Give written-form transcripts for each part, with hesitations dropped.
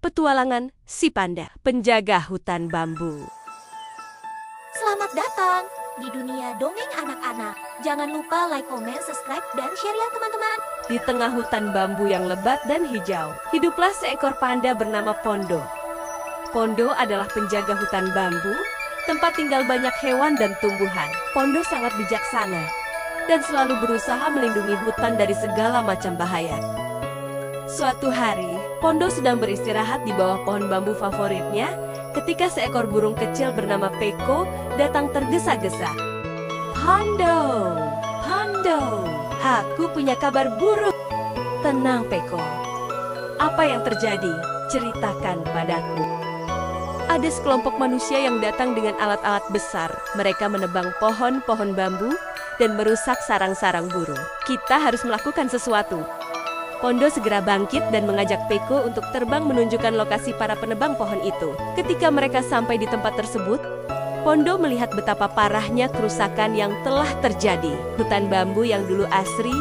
Petualangan si Panda, penjaga hutan bambu. Selamat datang di dunia dongeng anak-anak. Jangan lupa like, comment, subscribe, dan share ya teman-teman. Di tengah hutan bambu yang lebat dan hijau, hiduplah seekor panda bernama Pondo. Pondo adalah penjaga hutan bambu, tempat tinggal banyak hewan dan tumbuhan. Pondo sangat bijaksana dan selalu berusaha melindungi hutan dari segala macam bahaya. Suatu hari, Pondo sedang beristirahat di bawah pohon bambu favoritnya ketika seekor burung kecil bernama Peko datang tergesa-gesa. Pondo, Pondo, aku punya kabar buruk. Tenang, Peko. Apa yang terjadi? Ceritakan padaku. Ada sekelompok manusia yang datang dengan alat-alat besar. Mereka menebang pohon-pohon bambu dan merusak sarang-sarang burung. Kita harus melakukan sesuatu. Pondo segera bangkit dan mengajak Peko untuk terbang menunjukkan lokasi para penebang pohon itu. Ketika mereka sampai di tempat tersebut, Pondo melihat betapa parahnya kerusakan yang telah terjadi. Hutan bambu yang dulu asri,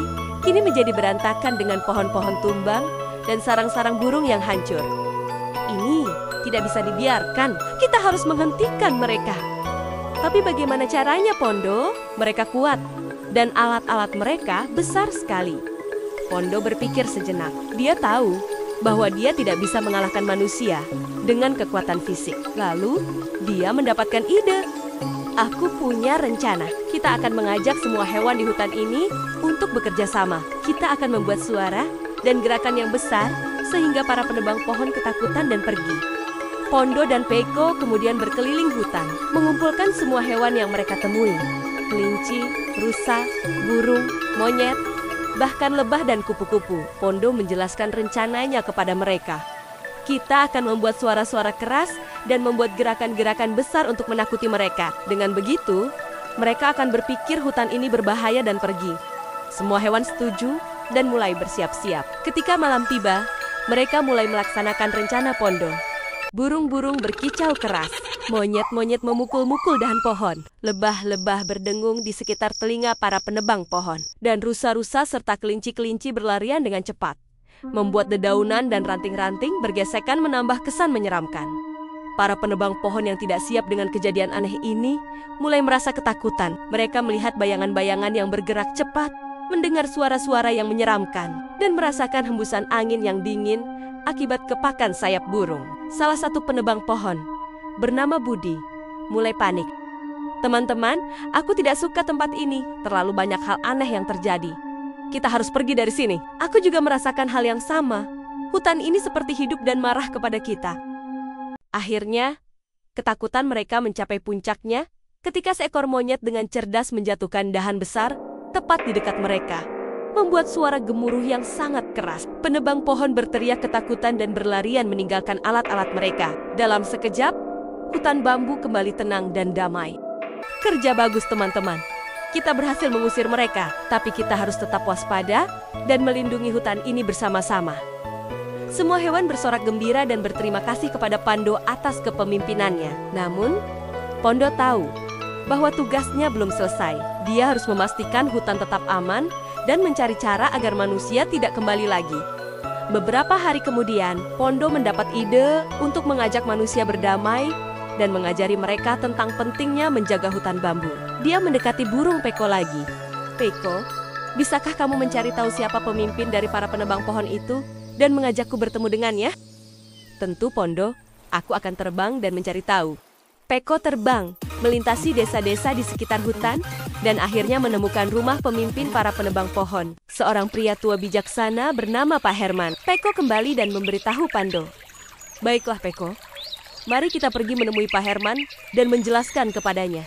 kini menjadi berantakan dengan pohon-pohon tumbang dan sarang-sarang burung yang hancur. Ini tidak bisa dibiarkan, kita harus menghentikan mereka. Tapi bagaimana caranya, Pondo? Mereka kuat, dan alat-alat mereka besar sekali. Pondo berpikir sejenak. Dia tahu bahwa dia tidak bisa mengalahkan manusia dengan kekuatan fisik. Lalu, dia mendapatkan ide. Aku punya rencana. Kita akan mengajak semua hewan di hutan ini untuk bekerja sama. Kita akan membuat suara dan gerakan yang besar sehingga para penebang pohon ketakutan dan pergi. Pondo dan Peko kemudian berkeliling hutan, mengumpulkan semua hewan yang mereka temui. Kelinci, rusa, burung, monyet, bahkan lebah dan kupu-kupu. Pondo menjelaskan rencananya kepada mereka. Kita akan membuat suara-suara keras dan membuat gerakan-gerakan besar untuk menakuti mereka. Dengan begitu, mereka akan berpikir hutan ini berbahaya dan pergi. Semua hewan setuju dan mulai bersiap-siap. Ketika malam tiba, mereka mulai melaksanakan rencana Pondo. Burung-burung berkicau keras, monyet-monyet memukul-mukul dahan pohon, lebah-lebah berdengung di sekitar telinga para penebang pohon, dan rusa-rusa serta kelinci-kelinci berlarian dengan cepat, membuat dedaunan dan ranting-ranting bergesekan menambah kesan menyeramkan. Para penebang pohon yang tidak siap dengan kejadian aneh ini mulai merasa ketakutan. Mereka melihat bayangan-bayangan yang bergerak cepat, mendengar suara-suara yang menyeramkan, dan merasakan hembusan angin yang dingin akibat kepakan sayap burung. Salah satu penebang pohon, bernama Budi, mulai panik. Teman-teman, aku tidak suka tempat ini. Terlalu banyak hal aneh yang terjadi. Kita harus pergi dari sini. Aku juga merasakan hal yang sama. Hutan ini seperti hidup dan marah kepada kita. Akhirnya, ketakutan mereka mencapai puncaknya ketika seekor monyet dengan cerdas menjatuhkan dahan besar tepat di dekat mereka, membuat suara gemuruh yang sangat keras. Penebang pohon berteriak ketakutan dan berlarian meninggalkan alat-alat mereka. Dalam sekejap, hutan bambu kembali tenang dan damai. Kerja bagus teman-teman. Kita berhasil mengusir mereka, tapi kita harus tetap waspada dan melindungi hutan ini bersama-sama. Semua hewan bersorak gembira dan berterima kasih kepada Pondo atas kepemimpinannya. Namun, Pondo tahu bahwa tugasnya belum selesai. Dia harus memastikan hutan tetap aman dan mencari cara agar manusia tidak kembali lagi. Beberapa hari kemudian, Pondo mendapat ide untuk mengajak manusia berdamai dan mengajari mereka tentang pentingnya menjaga hutan bambu. Dia mendekati burung Peko lagi. Peko, bisakah kamu mencari tahu siapa pemimpin dari para penebang pohon itu dan mengajakku bertemu dengannya? Tentu, Pondo. Aku akan terbang dan mencari tahu. Peko terbang, melintasi desa-desa di sekitar hutan, dan akhirnya menemukan rumah pemimpin para penebang pohon. Seorang pria tua bijaksana bernama Pak Herman. Peko kembali dan memberitahu Pondo. Baiklah Peko, mari kita pergi menemui Pak Herman dan menjelaskan kepadanya.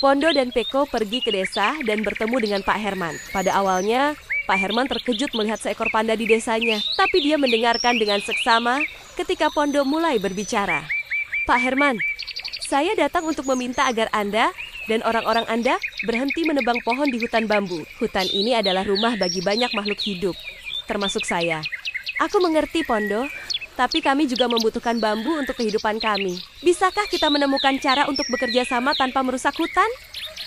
Pondo dan Peko pergi ke desa dan bertemu dengan Pak Herman. Pada awalnya, Pak Herman terkejut melihat seekor panda di desanya, tapi dia mendengarkan dengan seksama ketika Pondo mulai berbicara. Pak Herman, saya datang untuk meminta agar Anda dan orang-orang Anda berhenti menebang pohon di hutan bambu. Hutan ini adalah rumah bagi banyak makhluk hidup, termasuk saya. Aku mengerti, Pondo, tapi kami juga membutuhkan bambu untuk kehidupan kami. Bisakah kita menemukan cara untuk bekerja sama tanpa merusak hutan?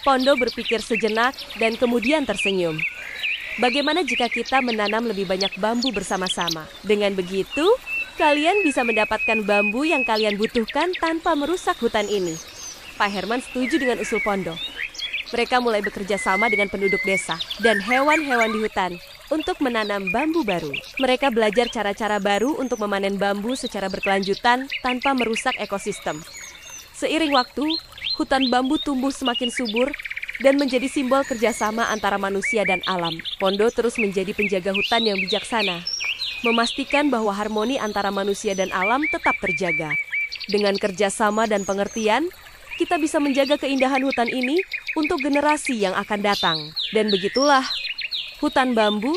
Pondo berpikir sejenak dan kemudian tersenyum. Bagaimana jika kita menanam lebih banyak bambu bersama-sama? Dengan begitu, Kalian bisa mendapatkan bambu yang kalian butuhkan tanpa merusak hutan ini. Pak Herman setuju dengan usul Pondo. Mereka mulai bekerja sama dengan penduduk desa dan hewan-hewan di hutan untuk menanam bambu baru. Mereka belajar cara-cara baru untuk memanen bambu secara berkelanjutan tanpa merusak ekosistem. Seiring waktu, hutan bambu tumbuh semakin subur dan menjadi simbol kerjasama antara manusia dan alam. Pondo terus menjadi penjaga hutan yang bijaksana, memastikan bahwa harmoni antara manusia dan alam tetap terjaga. Dengan kerjasama dan pengertian, kita bisa menjaga keindahan hutan ini untuk generasi yang akan datang. Dan begitulah, hutan bambu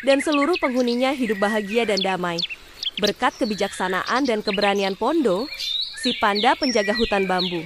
dan seluruh penghuninya hidup bahagia dan damai. Berkat kebijaksanaan dan keberanian Pondo, si panda penjaga hutan bambu.